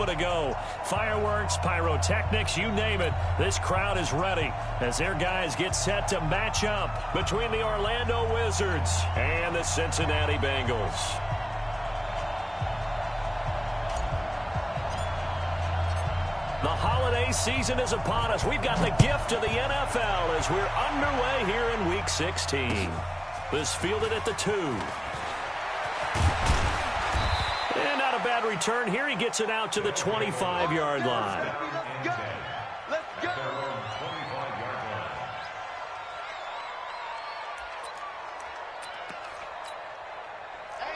moment ago. Fireworks, pyrotechnics, you name it. This crowd is ready as their guys get set to match up between the Orlando Wizards and the Cincinnati Bengals. The holiday season is upon us. We've got the gift of the NFL as we're underway here in Week 16. This fielded at the 2. And not a bad return here. He gets it out to the 25-yard line. Let's go.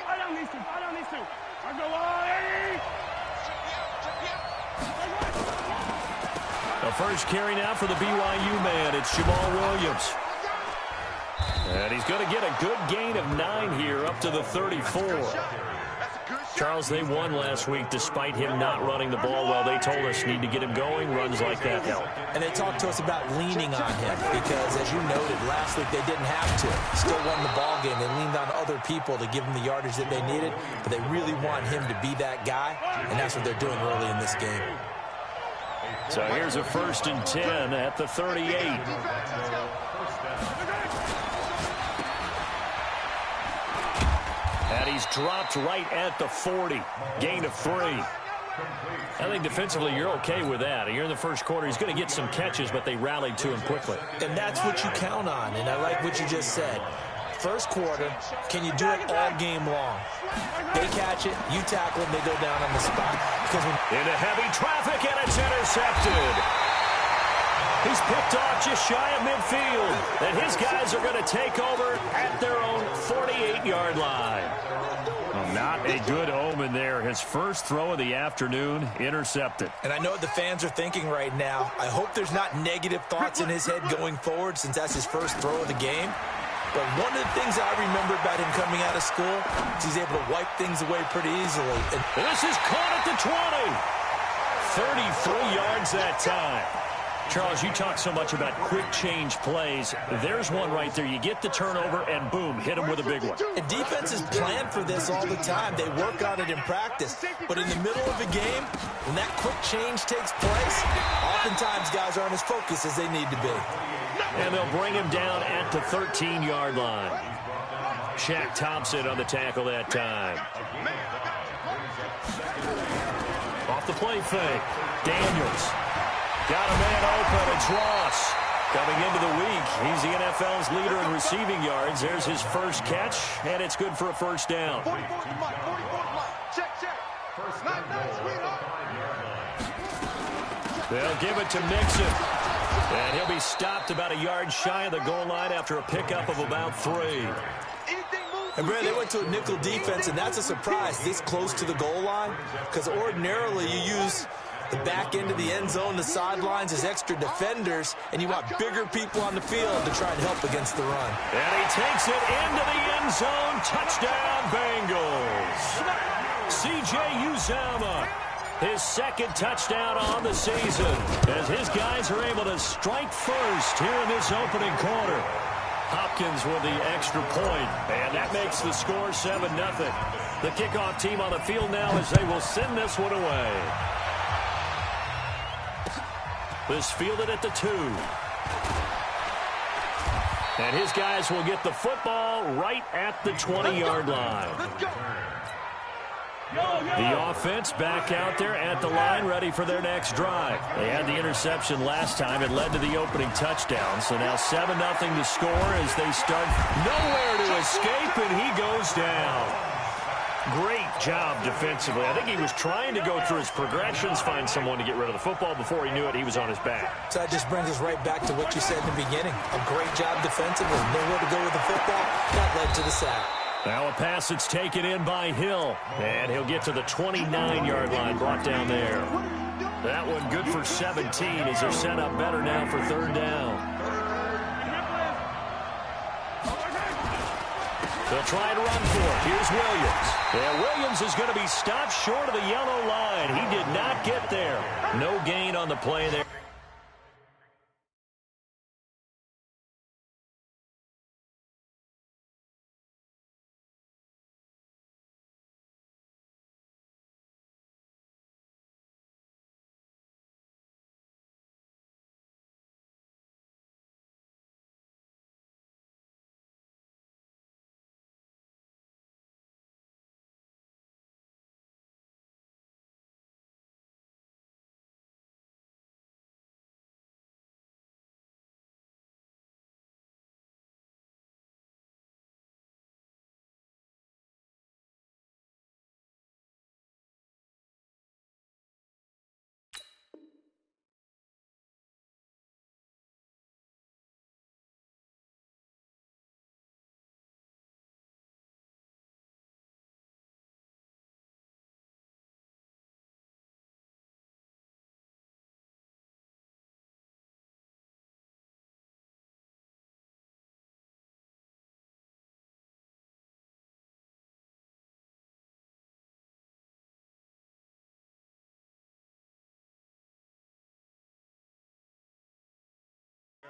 I don't need to. I go away. The first carry now for the BYU man. It's Jamal Williams. And he's going to get a good gain of 9 here up to the 34. Charles, they won last week despite him not running the ball well. They told us need to get him going. Runs like that help. And they talked to us about leaning on him because, as you noted, last week they didn't have to. Still won the ball game. They leaned on other people to give them the yardage that they needed, but they really want him to be that guy, and that's what they're doing early in this game. So here's a 1st and 10 at the 38. And he's dropped right at the 40. Gain of 3. I think defensively you're okay with that. You're in the first quarter. He's going to get some catches, but they rallied to him quickly. And that's what you count on, and I like what you just said. First quarter, can you do it all game long? They catch it, you tackle them, they go down on the spot. Because into heavy traffic, and it's intercepted. He's picked off just shy of midfield. And his guys are going to take over at their own 48-yard line. Well, not a good omen there. His first throw of the afternoon, intercepted. And I know what the fans are thinking right now. I hope there's not negative thoughts in his head going forward since that's his first throw of the game. But one of the things I remember about him coming out of school is he's able to wipe things away pretty easily. And this is caught at the 20. 33 yards that time. Charles, you talk so much about quick change plays. There's one right there. You get the turnover, and boom, hit him with a big one. And defenses plan for this all the time. They work on it in practice. But in the middle of a game, when that quick change takes place, oftentimes guys aren't as focused as they need to be. And they'll bring him down at the 13-yard line. Shaq Thompson on the tackle that time. Off the play fake. Daniels. Got a man open. It's Ross. Coming into the week, he's the NFL's leader in receiving yards. There's his first catch, and it's good for a first down. They'll give it to Mixon. And he'll be stopped about a yard shy of the goal line after a pickup of about 3. And, Brad, they went to a nickel defense, and that's a surprise this close to the goal line because ordinarily you use the back end of the end zone, the sidelines as extra defenders, and you want bigger people on the field to try and help against the run. And he takes it into the end zone. Touchdown, Bengals. C.J. Uzomah. His second touchdown on the season as his guys are able to strike first here in this opening quarter. Hopkins with the extra point, and that makes the score 7-0. The kickoff team on the field now as they will send this one away. This fielded at the 2. And his guys will get the football right at the 20-yard line. The offense back out there at the line, ready for their next drive. They had the interception last time. It led to the opening touchdown. So now 7-0 to score as they start. Nowhere to escape, and he goes down. Great job defensively. I think he was trying to go through his progressions, find someone to get rid of the football. Before he knew it, he was on his back. So that just brings us right back to what you said in the beginning. A great job defensively. Nowhere to go with the football. That led to the sack. Now a pass that's taken in by Hill. And he'll get to the 29-yard line, brought down there. That one good for 17 as they're set up better now for third down. They'll try to run for it. Here's Williams. And Williams is going to be stopped short of the yellow line. He did not get there. No gain on the play there.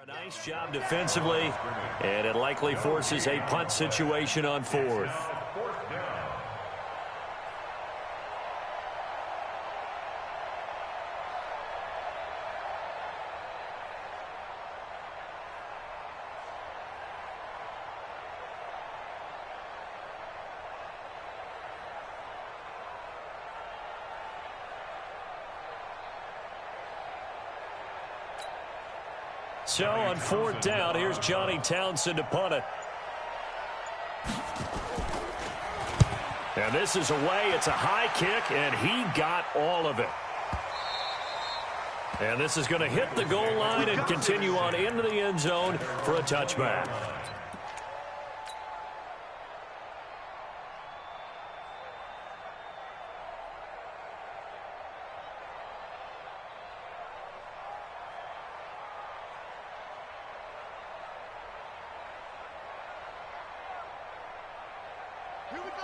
Nice job defensively, and it likely forces a punt situation on fourth. So on fourth down, here's Johnny Townsend to punt it. And this is away. It's a high kick, and he got all of it. And this is going to hit the goal line and continue on into the end zone for a touchback.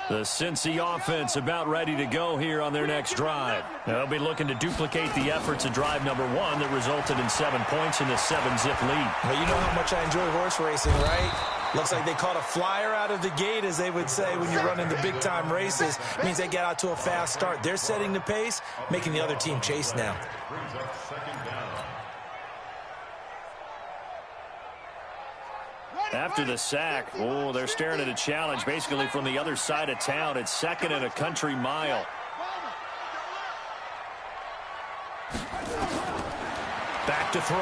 The Cincy offense about ready to go here on their next drive. They'll be looking to duplicate the efforts of drive number one that resulted in 7 points in the 7-zip lead. Well, you know how much I enjoy horse racing, right? Looks like they caught a flyer out of the gate, as they would say when you're running the big-time races. It means they get out to a fast start. They're setting the pace, making the other team chase now. After the sack, oh, they're staring at a challenge basically from the other side of town. It's second and a country mile. Back to throw.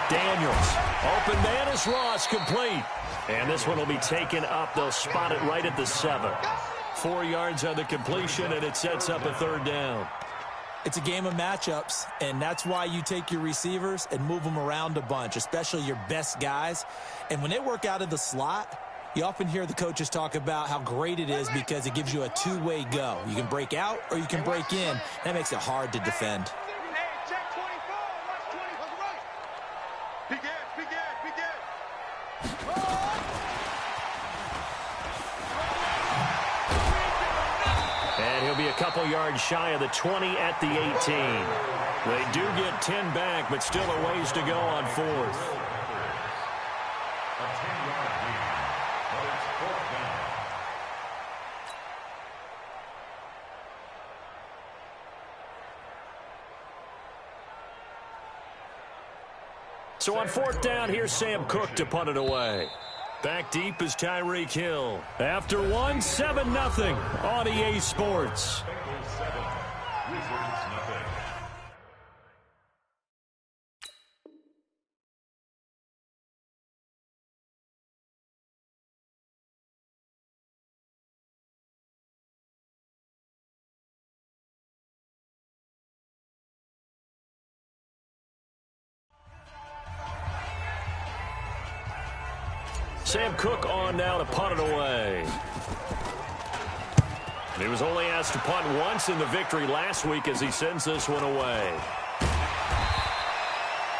Daniels. Open man is Ross, complete. And this one will be taken up. They'll spot it right at the 7. 4 yards on the completion, and it sets up a third down. It's a game of matchups, and that's why you take your receivers and move them around a bunch, especially your best guys. And when they work out of the slot, you often hear the coaches talk about how great it is because it gives you a two-way go. You can break out or you can break in. That makes it hard to defend. Be a couple yards shy of the 20 at the 18. They do get 10 back, but still a ways to go on fourth. So on fourth down, here's Sam Cook to punt it away. Back deep is Tyreek Hill. After one, 7-0 on EA Sports. Sam Cook on now to punt it away. He was only asked to punt once in the victory last week as he sends this one away.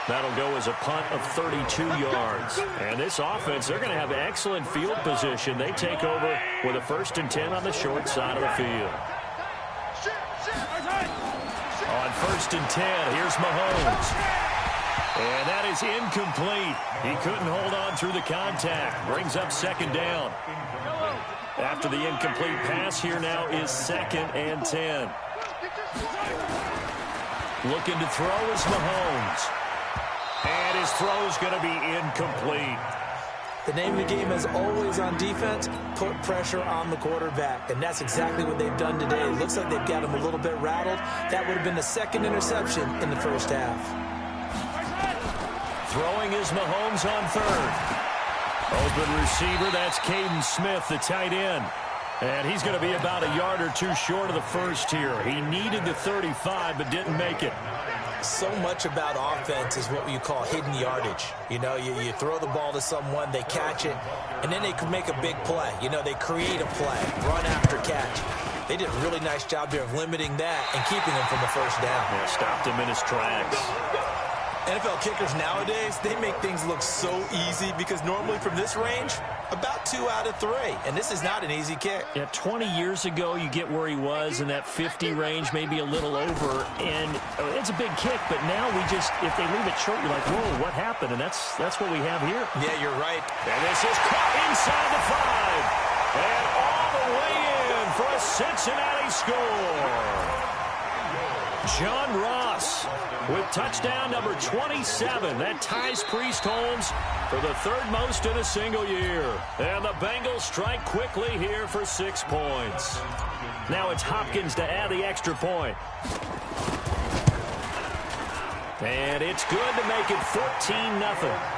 That'll go as a punt of 32 yards. And this offense, they're going to have excellent field position. They take over with a 1st and 10 on the short side of the field. On 1st and 10, here's Mahomes. And that is incomplete. He couldn't hold on through the contact. Brings up 2nd down. After the incomplete pass, here now is 2nd and 10. Looking to throw is Mahomes. And his throw is going to be incomplete. The name of the game is always on defense, put pressure on the quarterback. And that's exactly what they've done today. It looks like they've got him a little bit rattled. That would have been the 2nd interception in the first half. Throwing is Mahomes on 3rd. Open receiver, that's Caden Smith, the tight end. And he's going to be about a yard or two short of the first here. He needed the 35, but didn't make it. So much about offense is what you call hidden yardage. You know, you throw the ball to someone, they catch it, and then they can make a big play. You know, they create a play, run after catch. They did a really nice job there of limiting that and keeping him from the 1st down. Yeah, stopped him in his tracks. NFL kickers nowadays, they make things look so easy because normally from this range, about 2 out of 3. And this is not an easy kick. Yeah, 20 years ago, you get where he was in that 50 range, maybe a little over. And it's a big kick, but now we just, if they leave it short, you're like, whoa, what happened? And that's what we have here. Yeah, you're right. And this is caught inside the 5. And all the way in for a Cincinnati score. John Ross with touchdown number 27. That ties Priest Holmes for the 3rd most in a single year. And the Bengals strike quickly here for 6 points. Now it's Hopkins to add the extra point. And it's good to make it 14-0.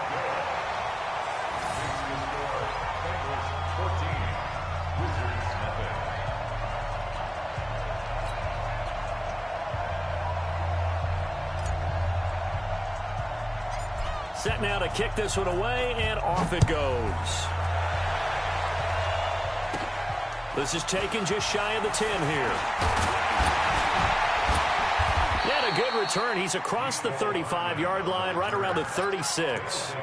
Set now to kick this one away, and off it goes. This is taken just shy of the 10 here. And a good return. He's across the 35-yard line, right around the 36.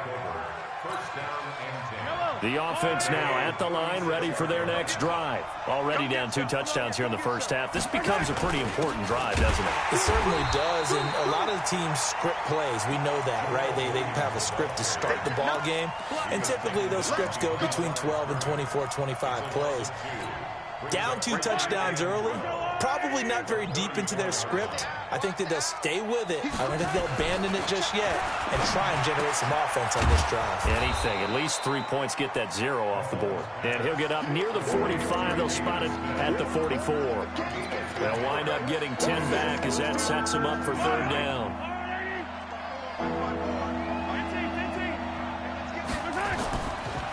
The offense now at the line, ready for their next drive. Already down 2 touchdowns here in the first half. This becomes a pretty important drive, doesn't it? It certainly does, and a lot of the teams script plays. We know that, right? They have a script to start the ball game, and typically those scripts go between 12 and 24, 25 plays. Down 2 touchdowns early, probably not very deep into their script. I think that they'll stay with it. I don't think they'll abandon it just yet and try and generate some offense on this drive. Anything. At least 3 points get that 0 off the board. And he'll get up near the 45. They'll spot it at the 44. They'll wind up getting 10 back as that sets them up for 3rd down.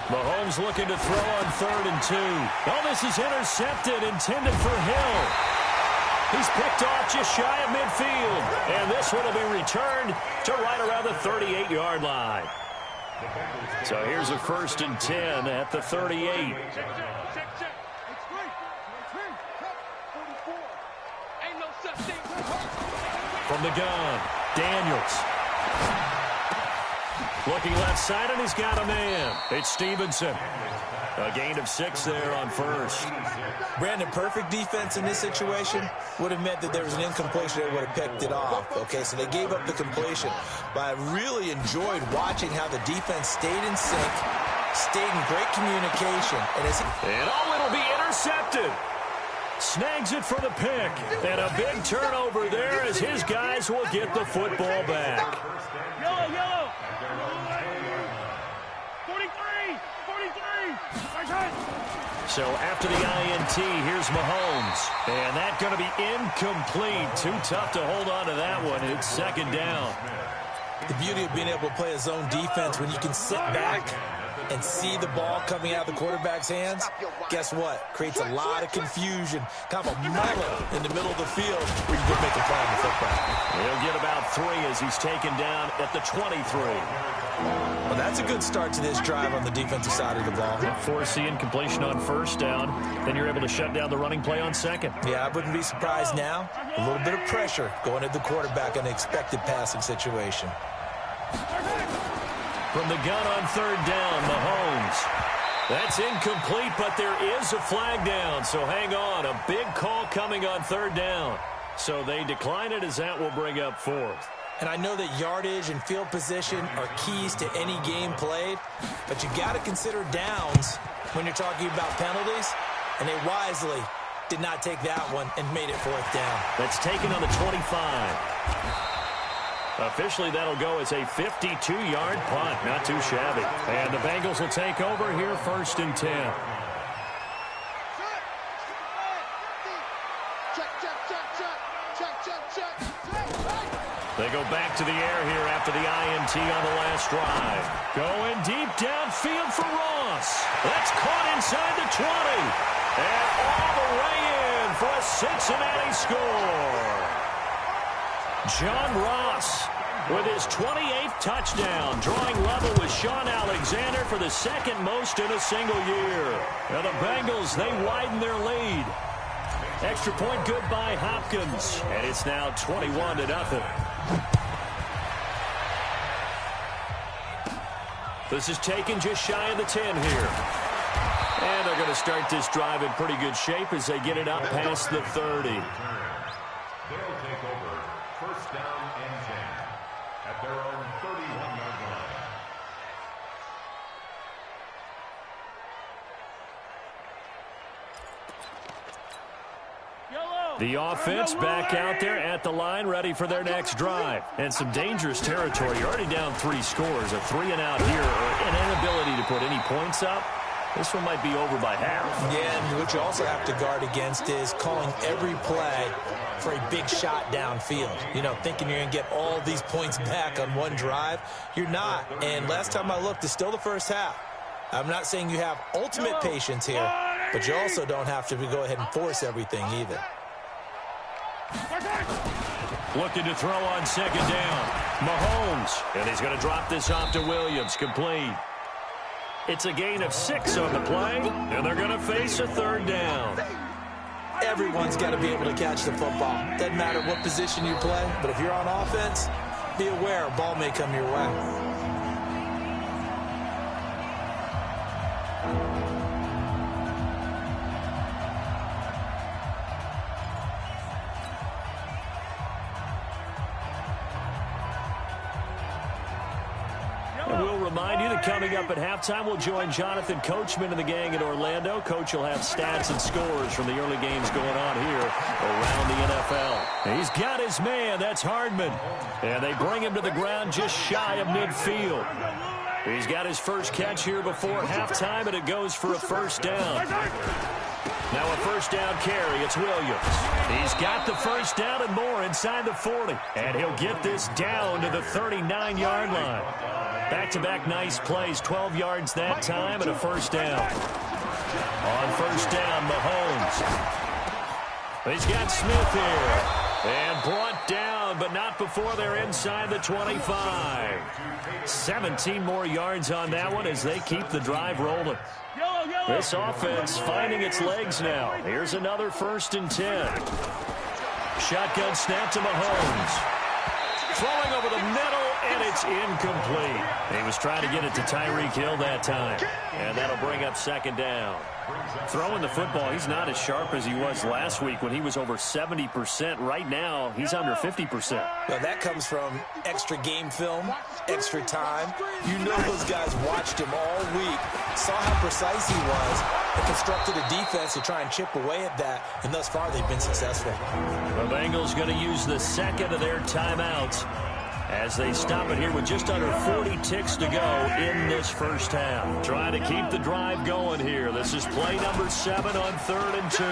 Mahomes looking to throw on 3rd and 2. Oh, this is intercepted, intended for Hill. He's picked off just shy of midfield. And this one will be returned to right around the 38-yard line. So here's a 1st and 10 at the 38. From the gun, Daniels. Looking left side, and he's got a man. It's Stevenson. A gain of 6 there on 1st. Brandon, perfect defense in this situation would have meant that there was an incompletion. They would have picked it off. Okay, so they gave up the completion. But I really enjoyed watching how the defense stayed in sync, stayed in great communication. And it'll be intercepted. Snags it for the pick. And a big turnover there as his guys will get the football back. Yellow. 43. So after the INT, here's Mahomes. And that's going to be incomplete. Too tough to hold on to that one. It's 2nd down. The beauty of being able to play a zone defense when you can sit back and see the ball coming out of the quarterback's hands, guess what? Creates a lot of confusion, kind of a mullet in the middle of the field where you can make a play on the football. He'll get about 3 as he's taken down at the 23. Well, that's a good start to this drive on the defensive side of the ball. Force the incompletion on 1st down. Then you're able to shut down the running play on 2nd. Yeah, I wouldn't be surprised now. A little bit of pressure going at the quarterback in an expected passing situation. From the gun on 3rd down, Mahomes. That's incomplete, but there is a flag down, so hang on. A big call coming on 3rd down. So they decline it as that will bring up 4th. And I know that yardage and field position are keys to any game played, but you got to consider downs when you're talking about penalties, and they wisely did not take that one and made it 4th down. That's taken on the 25. Officially, that'll go as a 52-yard punt. Not too shabby. And the Bengals will take over here 1st and 10. They go back to the air here after the INT on the last drive. Going deep downfield for Ross. That's caught inside the 20. And all the way in for a Cincinnati score. John Ross with his 28th touchdown, drawing level with Sean Alexander for the 2nd most in a single year. Now the Bengals, they widen their lead. Extra point good by Hopkins, and it's now 21-0. This is taken just shy of the 10 here. And they're going to start this drive in pretty good shape as they get it up past the 30. They'll take over first down and 10 at their own 31-yard line. The offense back out there at the line, ready for their next drive. And some dangerous territory. You're already down 3 scores. A 3-and-out here, or an inability to put any points up. This one might be over by half. Yeah, and what you also have to guard against is calling every play for a big shot downfield. You know, thinking you're going to get all these points back on one drive. You're not. And last time I looked, it's still the first half. I'm not saying you have ultimate patience here, but you also don't have to go ahead and force everything either. Looking to throw on second down. Mahomes. And he's going to drop this off to Williams. Complete. It's a gain of 6 on the play, and they're going to face a 3rd down. Everyone's got to be able to catch the football. Doesn't matter what position you play, but if you're on offense, be aware a ball may come your way. We'll remind you that coming up at halftime, we'll join Jonathan Coachman and the gang in Orlando. Coach will have stats and scores from the early games going on here around the NFL. He's got his man. That's Hardman. And they bring him to the ground just shy of midfield. He's got his first catch here before halftime, and it goes for a 1st down. Now a 1st down carry. It's Williams. He's got the 1st down and more inside the 40. And he'll get this down to the 39-yard line. Back-to-back nice plays, 12 yards that time and a 1st down. On 1st down, Mahomes. He's got Smith here. And brought down, but not before they're inside the 25. 17 more yards on that one as they keep the drive rolling. This offense finding its legs now. Here's another 1st and 10. Shotgun snap to Mahomes. Throwing over the middle, and it's incomplete. He was trying to get it to Tyreek Hill that time. And that'll bring up 2nd down. Throwing the football, he's not as sharp as he was last week when he was over 70%. Right now, he's under 50%. Well, that comes from extra game film, extra time. You know those guys watched him all week, saw how precise he was, and constructed a defense to try and chip away at that, and thus far they've been successful. The Bengals going to use the 2nd of their timeouts as they stop it here with just under 40 ticks to go in this 1st half. Trying to keep the drive going here. This is play number 7 on 3rd and 2.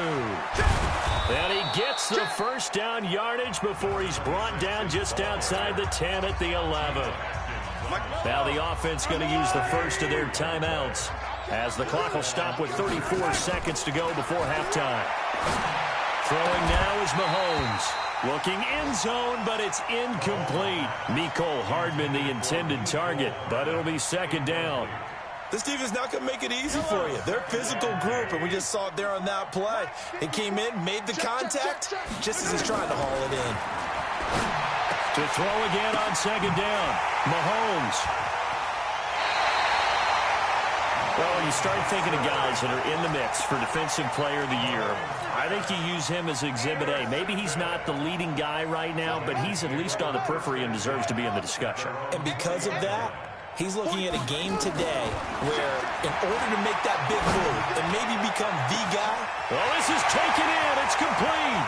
And he gets the 1st down yardage before he's brought down just outside the 10 at the 11. Now the offense going to use the 1st of their timeouts as the clock will stop with 34 seconds to go before halftime. Throwing now is Mahomes. Looking end zone, but it's incomplete. Mecole Hardman, the intended target, but it'll be 2nd down. This team is not going to make it easy for you. They're a physical group, and we just saw it there on that play. He came in, made the contact, just as he's trying to haul it in. To throw again on 2nd down, Mahomes. Well, when you start thinking of guys that are in the mix for Defensive Player of the Year, I think you use him as Exhibit A. Maybe he's not the leading guy right now, but he's at least on the periphery and deserves to be in the discussion. And because of that, he's looking at a game today where in order to make that big move and maybe become the guy. Well, this is taken in. It's complete.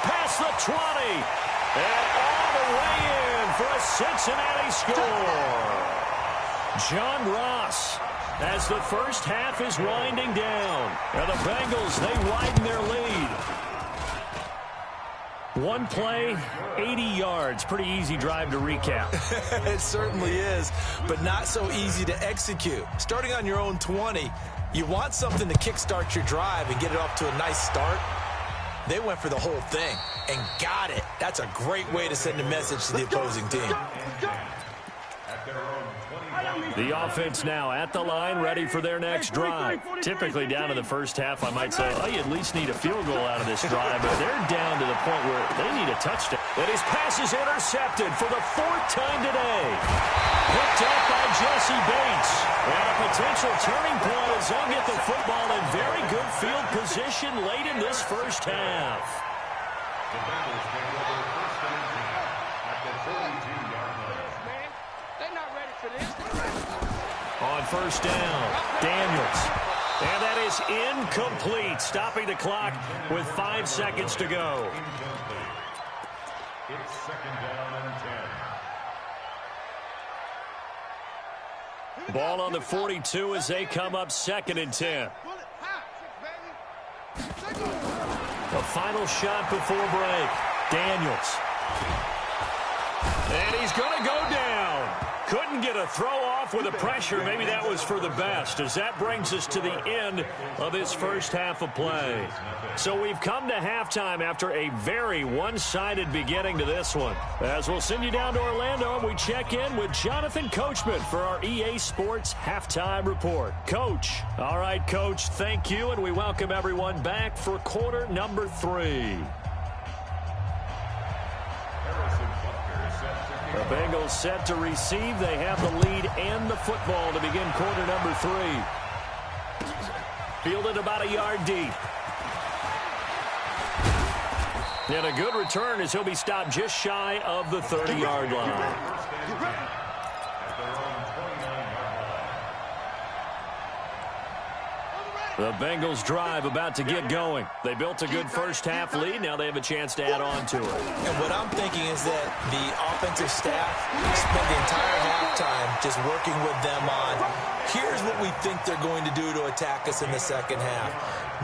Past the 20. And all the way in for a Cincinnati score. John Ross. As the 1st half is winding down. And the Bengals, they widen their lead. One play, 80 yards. Pretty easy drive to recap. It certainly is, but not so easy to execute. Starting on your own 20, you want something to kickstart your drive and get it off to a nice start. They went for the whole thing and got it. That's a great way to send a message to the opposing team. The offense now at the line, ready for their next drive. Typically down to the first half, I might say, oh, you at least need a field goal out of this drive, but they're down to the point where they need a touchdown. And his pass is intercepted for the 4th time today. Picked up by Jesse Bates. And a potential turning point as they'll get the football in very good field position late in this first half. The Bengals take over first and 10 at the 42-yard line. Man, they're not ready for this. On first down, Daniels. And that is incomplete, stopping the clock with 5 seconds to go. Incomplete. It's second down and 10. Ball on the 42 as they come up 2nd and 10. The final shot before break. Daniels. And he's going to go down. Couldn't get a throw off with the pressure. Maybe that was for the best, as that brings us to the end of this first half of play. So we've come to halftime after a very one-sided beginning to this one. As we'll send you down to Orlando, and we check in with Jonathan Coachman for our EA Sports Halftime Report. Coach. All right, Coach, thank you, and we welcome everyone back for quarter number 3. The Bengals set to receive. They have the lead and the football to begin quarter number 3. Fielded about a yard deep. And a good return as he'll be stopped just shy of the 30-yard line. The Bengals drive about to get going. They built a good first-half lead. Now they have a chance to add on to it. And what I'm thinking is that the offensive staff spent the entire halftime just working with them on, here's what we think they're going to do to attack us in the second half.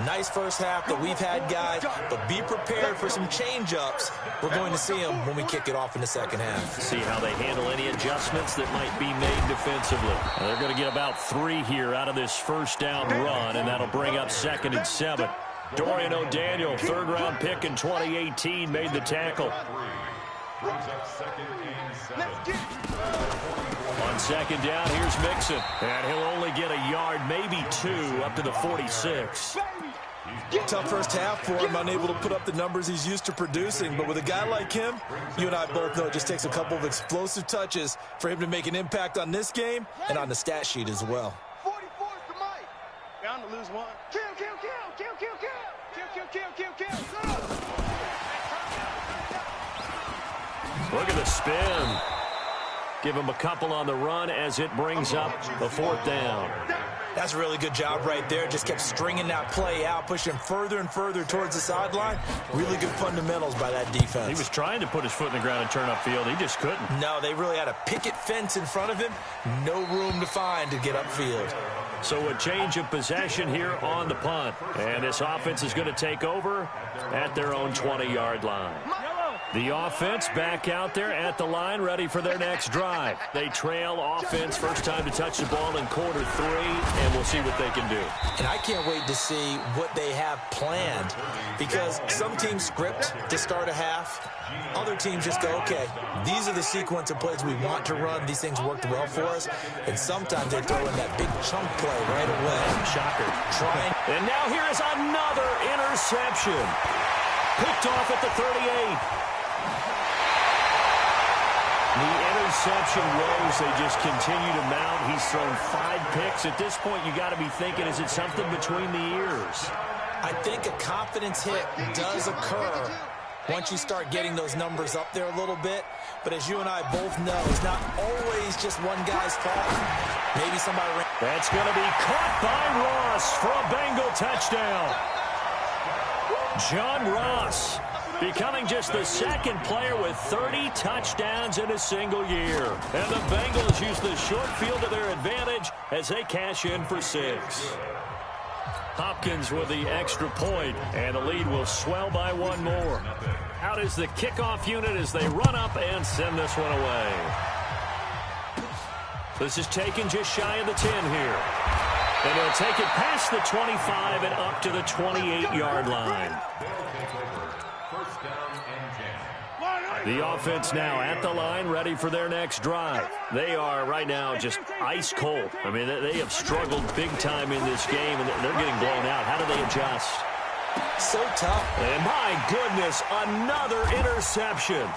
Nice first half that we've had, guys, but be prepared for some change-ups. We're going to see them when we kick it off in the second half. See how they handle any adjustments that might be made defensively. They're going to get about 3 here out of this first down run, and that'll bring up 2nd and 7. Dorian O'Daniel, 3rd-round pick in 2018, made the tackle. Brings up 2nd and 7. On 2nd down, here's Mixon. And he'll only get a yard, maybe 2, up to the 46. Tough first half for him, unable to put up the numbers he's used to producing. But with a guy like him, you and I both know it just takes a couple of explosive touches for him to make an impact on this game and on the stat sheet as well. 44 is the mic. Bound to lose one. Kill, kill, kill, kill, kill, kill. Kill, kill, kill, kill, kill. Look at the spin. Give him a couple on the run as it brings up a 4th down. That's a really good job right there. Just kept stringing that play out, pushing further and further towards the sideline. Really good fundamentals by that defense. He was trying to put his foot in the ground and turn upfield. He just couldn't. No, they really had a picket fence in front of him. No room to find to get upfield. So a change of possession here on the punt. And this offense is going to take over at their own 20-yard line. The offense back out there at the line, ready for their next drive. They trail offense, first time to touch the ball in quarter 3, and we'll see what they can do. And I can't wait to see what they have planned, because some teams script to start a half. Other teams just go, okay, these are the sequence of plays we want to run. These things worked well for us. And sometimes they throw in that big chunk play right away. Shocker. And now here is another interception. Picked off at the 38. The interception woes, they just continue to mount. He's thrown 5 picks. At this point, you got to be thinking, is it something between the ears? I think a confidence hit does occur once you start getting those numbers up there a little bit. But as you and I both know, it's not always just one guy's fault. Maybe somebody... That's going to be caught by Ross for a Bengal touchdown. John Ross becoming just the 2nd player with 30 touchdowns in a single year. And the Bengals use the short field to their advantage as they cash in for 6. Hopkins with the extra point, and the lead will swell by 1 more. Out is the kickoff unit as they run up and send this one away. This is taken just shy of the 10 here. And they'll take it past the 25 and up to the 28-yard line. First down and 10. The offense now at the line, ready for their next drive. They are right now just ice cold. I mean, they have struggled big time in this game, and they're getting blown out. How do they adjust? So tough. And my goodness, another interception.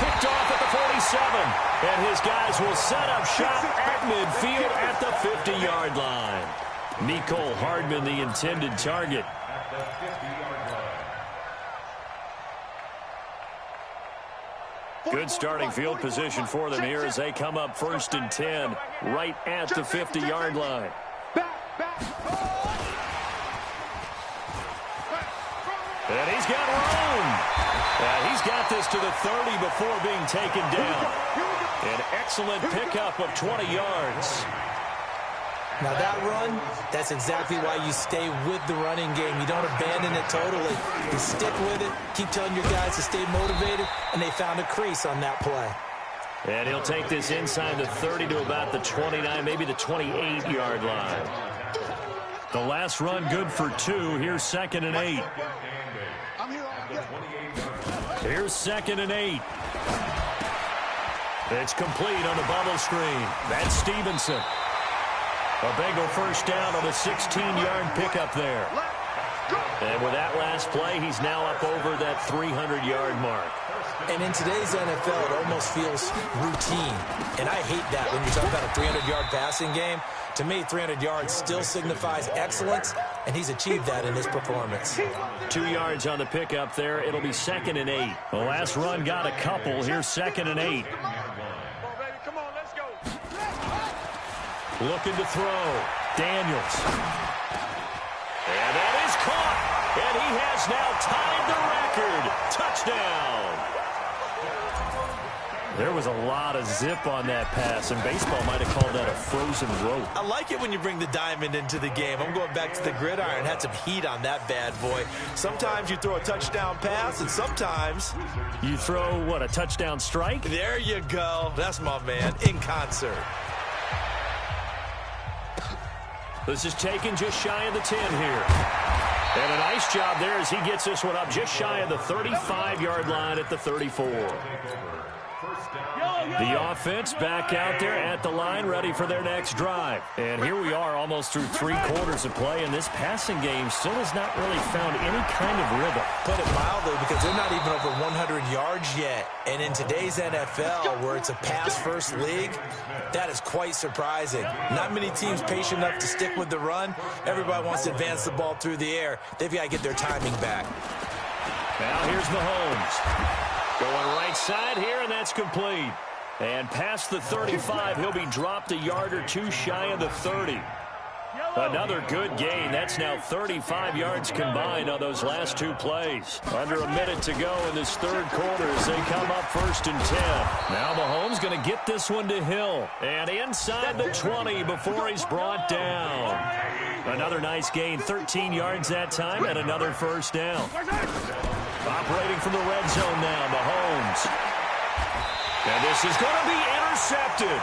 Picked off at the 47. And his guys will set up shop at midfield at the 50-yard line. Nicole Hardman, the intended target. Good starting field position for them here as they come up 1st and 10 right at the 50-yard line. And he's got room. He's got this to the 30 before being taken down. An excellent pickup of 20 yards. Now that run, that's exactly why you stay with the running game. You don't abandon it totally. You stick with it, keep telling your guys to stay motivated, and they found a crease on that play. And he'll take this inside the 30 to about the 29, maybe the 28-yard line. The last run good for 2. Here's 2nd and 8. Here's 2nd and 8. It's complete on the bubble screen. That's Stevenson. A Bengal first down on a 16-yard pickup there. And with that last play, he's now up over that 300-yard mark. And in today's NFL, it almost feels routine. And I hate that when you're talking about a 300-yard passing game. To me, 300 yards still signifies excellence, and he's achieved that in his performance. 2 yards on the pickup there. It'll be 2nd and 8. The last run got a couple. Here's 2nd and 8. Looking to throw. Daniels. And that is caught. And he has now tied the record. Touchdown. There was a lot of zip on that pass, and baseball might have called that a frozen rope. I like it when you bring the diamond into the game. I'm going back to the gridiron. Had some heat on that bad boy. Sometimes you throw a touchdown pass, and sometimes you throw, what, a touchdown strike? There you go. That's my man, in concert. This is taken just shy of the 10 here. And a nice job there as he gets this one up just shy of the 35-yard line at the 34. The offense back out there at the line, ready for their next drive. And here we are almost through 3 quarters of play, and this passing game still has not really found any kind of rhythm. Put it mildly, because they're not even over 100 yards yet. And in today's NFL, where it's a pass-first league, that is quite surprising. Not many teams patient enough to stick with the run. Everybody wants to advance the ball through the air. They've got to get their timing back. Now here's Mahomes. Going right side here, and that's complete. And past the 35, he'll be dropped a yard or 2 shy of the 30. Another good gain. That's now 35 yards combined on those last 2 plays. Under a minute to go in this 3rd quarter as they come up 1st and 10. Now Mahomes going to get this one to Hill. And inside the 20 before he's brought down. Another nice gain, 13 yards that time, and another 1st down. Operating from the red zone now, Mahomes. And this is going to be intercepted.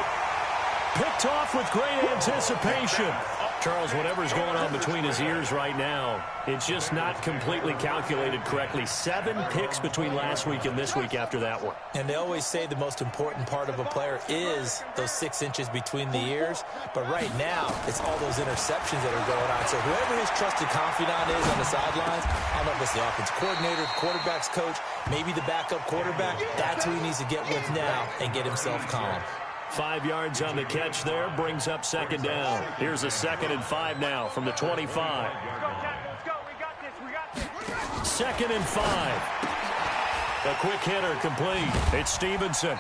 Picked off with great anticipation. Charles, whatever's going on between his ears right now, it's just not completely calculated correctly. 7 picks between last week and this week after that one. And they always say the most important part of a player is those 6 inches between the ears. But right now, it's all those interceptions that are going on. So whoever his trusted confidant is on the sidelines, I don't know if it's the offense coordinator, the quarterback's coach, maybe the backup quarterback, that's who he needs to get with now and get himself calm. 5 yards on the catch there, brings up 2nd down. Here's a 2nd and 5 now from the 25. 2nd and 5. A quick hitter complete. It's Stevenson.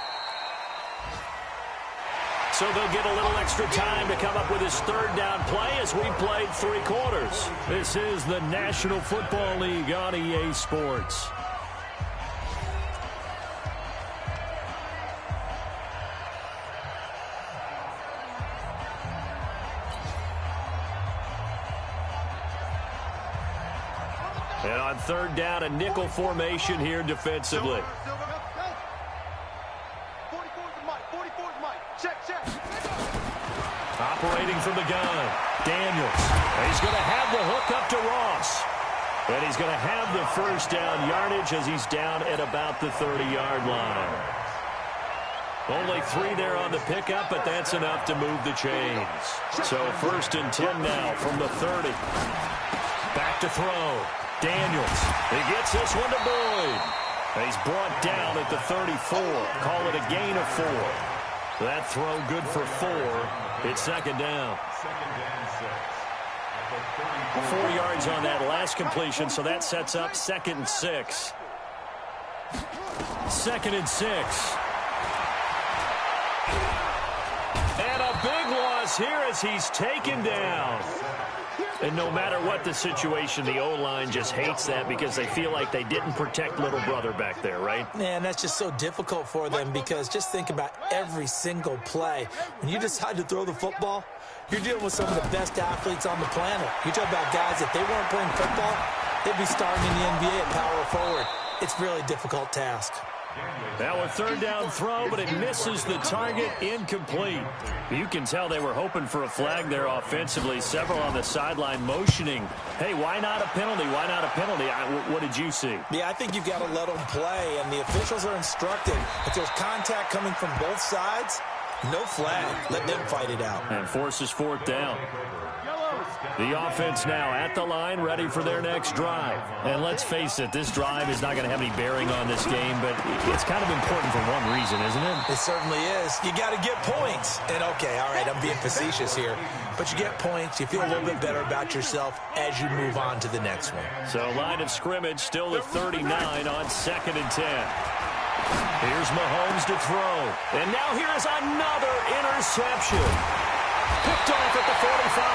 So they'll get a little extra time to come up with his 3rd down play as we played 3 quarters. This is the National Football League on EA Sports. And on 3rd down, a nickel formation here defensively. Operating from the gun, Daniels. He's going to have the hook up to Ross. And he's going to have the first down yardage as he's down at about the 30-yard line. Only 3 there on the pickup, but that's enough to move the chains. So 1st and 10 now from the 30. Back to throw. Daniels. He gets this one to Boyd. He's brought down at the 34. Call it a gain of 4. That throw good for 4. It's 2nd down. 4 yards on that last completion, so that sets up 2nd and 6. 2nd and 6. And a big loss here as he's taken down. And no matter what the situation, the O-line just hates that because they feel like they didn't protect little brother back there, right? Man, that's just so difficult for them because just think about every single play. When you decide to throw the football, you're dealing with some of the best athletes on the planet. You talk about guys, if they weren't playing football, they'd be starting in the NBA at power forward. It's a really difficult task. Now a 3rd down throw, but it misses the target, incomplete. You can tell they were hoping for a flag there offensively. Several on the sideline motioning. Hey, why not a penalty? Why not a penalty? What did you see? Yeah, I think you've got to let them play, and the officials are instructed. If there's contact coming from both sides, no flag. Let them fight it out. And forces 4th down. The offense now at the line, ready for their next drive. And let's face it, this drive is not going to have any bearing on this game, but it's kind of important for one reason, isn't it? It certainly is. You got to get points. And, okay, all right, I'm being facetious here, but you get points. You feel a little bit better about yourself as you move on to the next one. So line of scrimmage still the 39 on 2nd and 10. Here's Mahomes to throw. And now here is another interception. Picked off at the 45.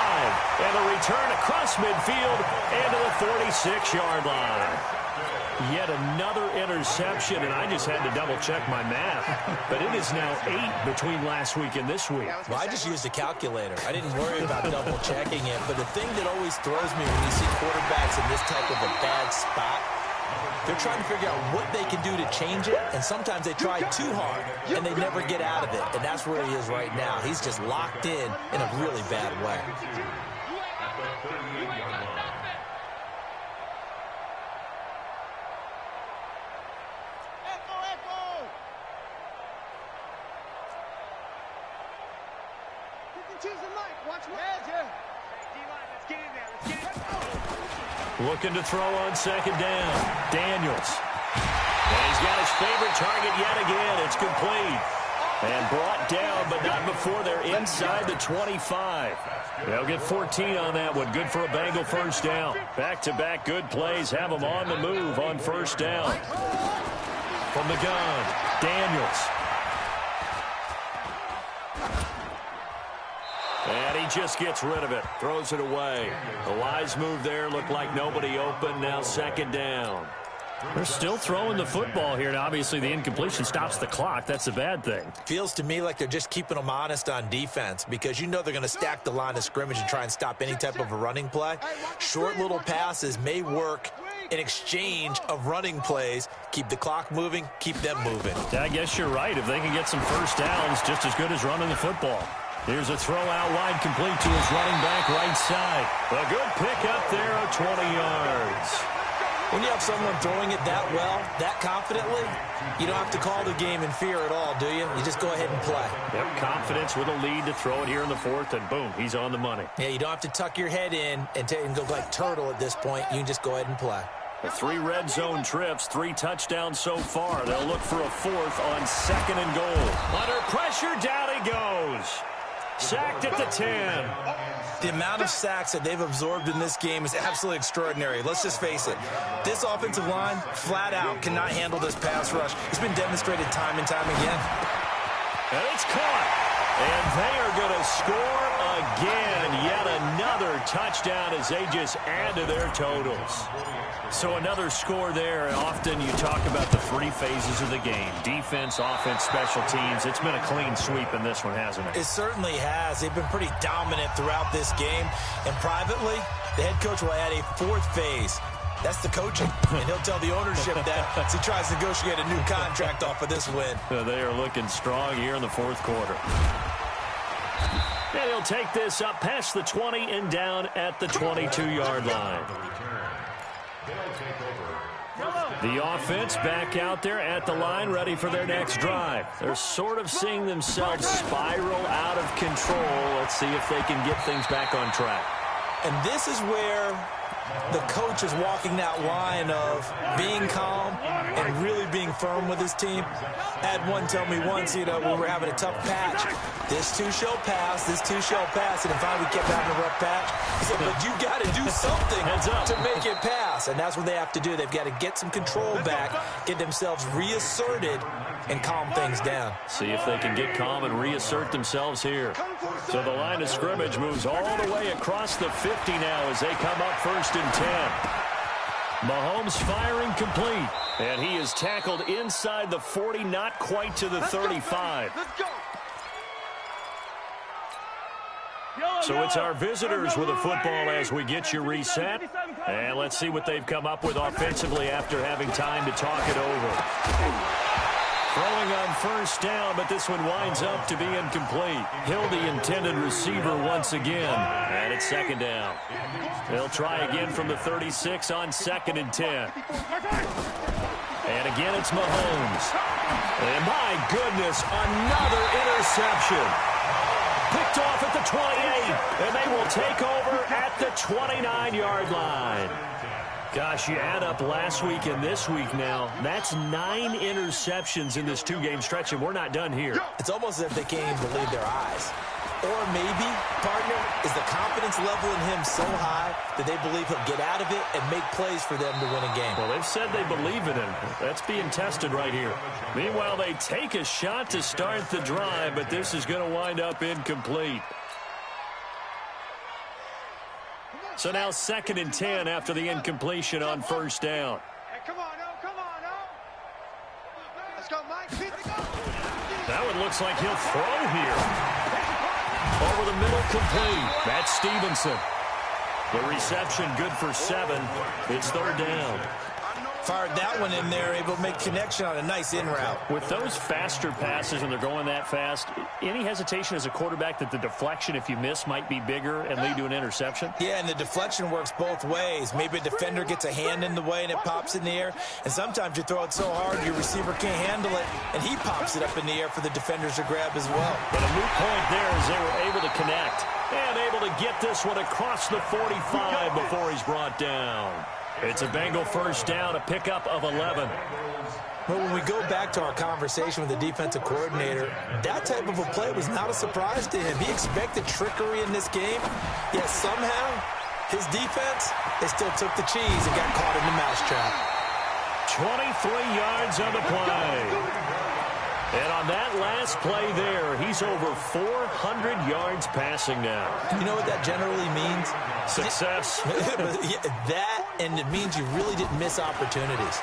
And a return across midfield and to the 46-yard line. Yet another interception, and I just had to double-check my math. But it is now 8 between last week and this week. Well, I just used a calculator. I didn't worry about double-checking it. But the thing that always throws me when you see quarterbacks in this type of a bad spot, they're trying to figure out what they can do to change it, and sometimes they try too hard, and they never get out of it. And that's where he is right now. He's just locked in a really bad way. Looking to throw on 2nd down. Daniels. And he's got his favorite target yet again. It's complete. And brought down, but not before they're inside the 25. They'll get 14 on that one. Good for a Bengal first down. Back-to-back good plays. Have them on the move on 1st down. From the gun, Daniels. And he just gets rid of it. Throws it away. A wise move there. Looked like nobody open. Now 2nd down. They're still throwing the football here. And obviously, the incompletion stops the clock. That's a bad thing. Feels to me like they're just keeping them honest on defense because you know they're going to stack the line of scrimmage and try and stop any type of a running play. Short little passes may work in exchange of running plays. Keep the clock moving, keep them moving. Yeah, I guess you're right. If they can get some first downs, just as good as running the football. Here's a throw out wide, complete to his running back right side. A good pick up there of 20 yards. When you have someone throwing it that well, that confidently, you don't have to call the game in fear at all, do you? You just go ahead and play. Yep, confidence with a lead to throw it here in the 4th, and boom, he's on the money. Yeah, you don't have to tuck your head in and go like turtle at this point. You can just go ahead and play. The 3 red zone trips, 3 touchdowns so far. They'll look for a 4th on 2nd and goal. Under pressure, down he goes. Sacked at the 10. The amount of sacks that they've absorbed in this game is absolutely extraordinary. Let's just face it. This offensive line, flat out, cannot handle this pass rush. It's been demonstrated time and time again. And it's caught. And they are going to score again. Yet another touchdown as they just add to their totals. So another score there. Often you talk about the 3 phases of the game. Defense, offense, special teams. It's been a clean sweep in this one, hasn't it? It certainly has. They've been pretty dominant throughout this game. And privately, the head coach will add a 4th phase. That's the coaching. And he'll tell the ownership that as he tries to negotiate a new contract off of this win. They are looking strong here in the 4th quarter. And he'll take this up past the 20 and down at the 22-yard line. The offense back out there at the line, ready for their next drive. They're sort of seeing themselves spiral out of control. Let's see if they can get things back on track. And this is where the coach is walking that line of being calm and really being firm with his team. I had one tell me once, we were having a tough patch. This too shall pass, this too shall pass. And finally we kept having a rough patch. He said, but you got to do something to make it pass. And that's what they have to do. They've got to get some control back, get themselves reasserted, and calm things down. See if they can get calm and reassert themselves here. So the line of scrimmage moves all the way across the 50 now as they come up 1st and 10. Mahomes firing complete. And he is tackled inside the 40, not quite to the 35. So it's our visitors with the football as we get you reset. And let's see what they've come up with offensively after having time to talk it over. Throwing on 1st down, but this one winds up to be incomplete. Hill, the intended receiver once again. And it's 2nd down. They'll try again from the 36 on 2nd and 10. And again, it's Mahomes. And my goodness, another interception. Picked off at the 28, and they will take over at the 29-yard line. Gosh, you add up last week and this week now, that's 9 interceptions in this 2-game stretch, and we're not done here. It's almost as if they can't even believe their eyes. Or maybe, partner, is the confidence level in him so high that they believe he'll get out of it and make plays for them to win a game. Well, they've said they believe in him. That's being tested right here. Meanwhile, they take a shot to start the drive, but this is going to wind up incomplete. So now 2nd and 10 after the incompletion on 1st down. Hey, come on, come on, Let's go, Mike. That one looks like he'll throw here. Over the middle, complete. That's Stevenson. The reception good for 7. It's 3rd down. Fired that one in there, able to make connection on a nice in route. With those faster passes and they're going that fast, any hesitation as a quarterback that the deflection, if you miss, might be bigger and lead to an interception? Yeah, and the deflection works both ways. Maybe a defender gets a hand in the way and it pops in the air, and sometimes you throw it so hard your receiver can't handle it, and he pops it up in the air for the defenders to grab as well. But a moot point there as they were able to connect and able to get this one across the 45 before he's brought down. It's a Bengal 1st down, a pickup of 11. But when we go back to our conversation with the defensive coordinator, that type of a play was not a surprise to him. He expected trickery in this game, yet somehow his defense, they still took the cheese and got caught in the mousetrap. 23 yards on the play. And on that last play there, he's over 400 yards passing now. You know what that generally means? Success. That, and it means you really didn't miss opportunities.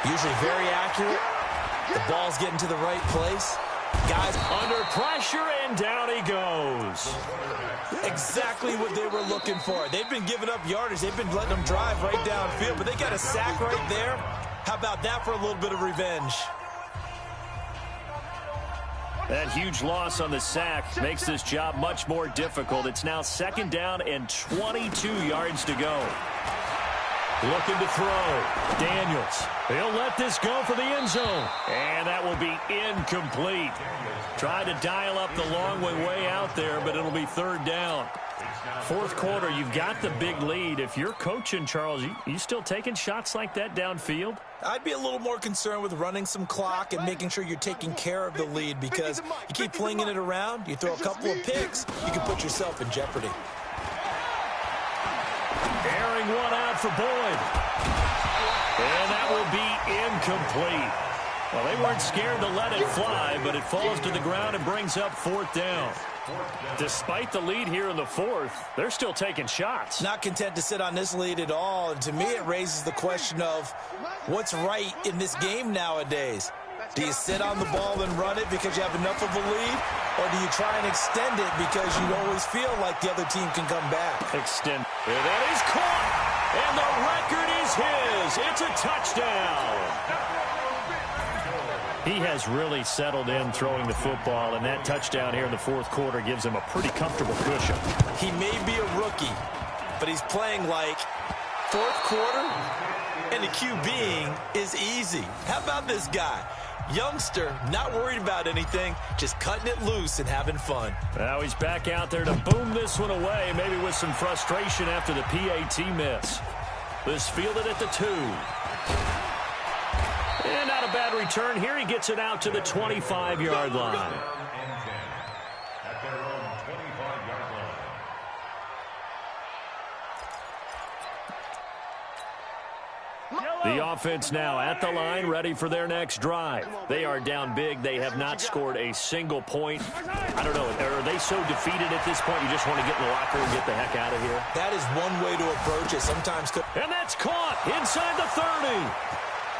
Usually very accurate. The ball's getting to the right place. Guys under pressure, and down he goes. Exactly what they were looking for. They've been giving up yardage. They've been letting them drive right downfield, but they got a sack right there. How about that for a little bit of revenge? That huge loss on the sack makes this job much more difficult. It's now 2nd down and 22 yards to go. Looking to throw. Daniels. He'll let this go for the end zone. And that will be incomplete. Tried to dial up the long way out there, but it'll be 3rd down. 4th quarter, you've got the big lead. If you're coaching, Charles, you still taking shots like that downfield? I'd be a little more concerned with running some clock and making sure you're taking care of the lead, because you keep flinging it around, you throw a couple of picks, you can put yourself in jeopardy. Airing one out for Boyd. And that will be incomplete. Well, they weren't scared to let it fly, but it falls to the ground and brings up 4th down. Despite the lead here in the 4th, they're still taking shots. Not content to sit on this lead at all. And to me, it raises the question of what's right in this game nowadays. Do you sit on the ball and run it because you have enough of a lead? Or do you try and extend it because you always feel like the other team can come back? Extend. And that is caught. And the record is his. It's a touchdown. He has really settled in throwing the football, and that touchdown here in the 4th quarter gives him a pretty comfortable cushion. He may be a rookie, but he's playing like 4th quarter. And the QBing is easy. How about this guy? Youngster, not worried about anything, just cutting it loose and having fun. Now he's back out there to boom this one away, maybe with some frustration after the PAT miss. This fielded at the 2. And not a bad return here. He gets it out to the 25-yard line. The offense now at the line, ready for their next drive. They are down big. They have not scored a single point. I don't know. Are they so defeated at this point you just want to get in the locker room and get the heck out of here? That is one way to approach it. Sometimes. And that's caught inside the 30.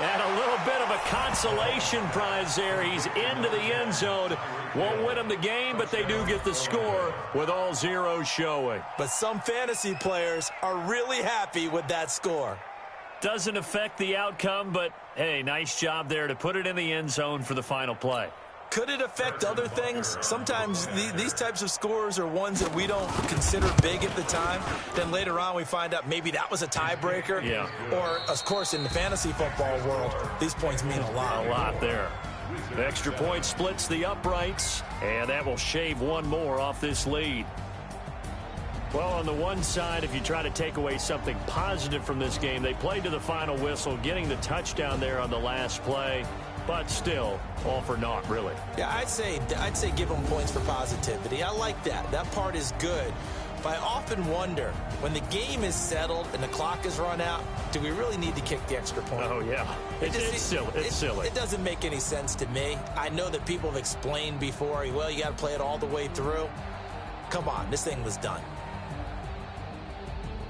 And a little bit of a consolation prize there. He's into the end zone. Won't win them the game, but they do get the score with all zeros showing. But some fantasy players are really happy with that score. Doesn't affect the outcome, but, hey, nice job there to put it in the end zone for the final play. Could it affect other things? Sometimes these types of scores are ones that we don't consider big at the time. Then later on we find out maybe that was a tiebreaker. Yeah. Or, of course, in the fantasy football world, these points mean a lot. A lot there. The extra point splits the uprights, and that will shave one more off this lead. Well, on the one side, if you try to take away something positive from this game, they played to the final whistle, getting the touchdown there on the last play, but still, all for naught, really. Yeah, I'd say give them points for positivity. I like that. That part is good. But I often wonder, when the game is settled and the clock is run out, do we really need to kick the extra point? Oh, yeah. It's silly. It's silly. It doesn't make any sense to me. I know that people have explained before, well, you got to play it all the way through. Come on, this thing was done.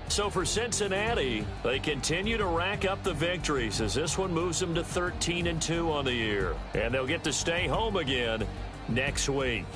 So for Cincinnati, they continue to rack up the victories as this one moves them to 13-2 on the year. And they'll get to stay home again next week.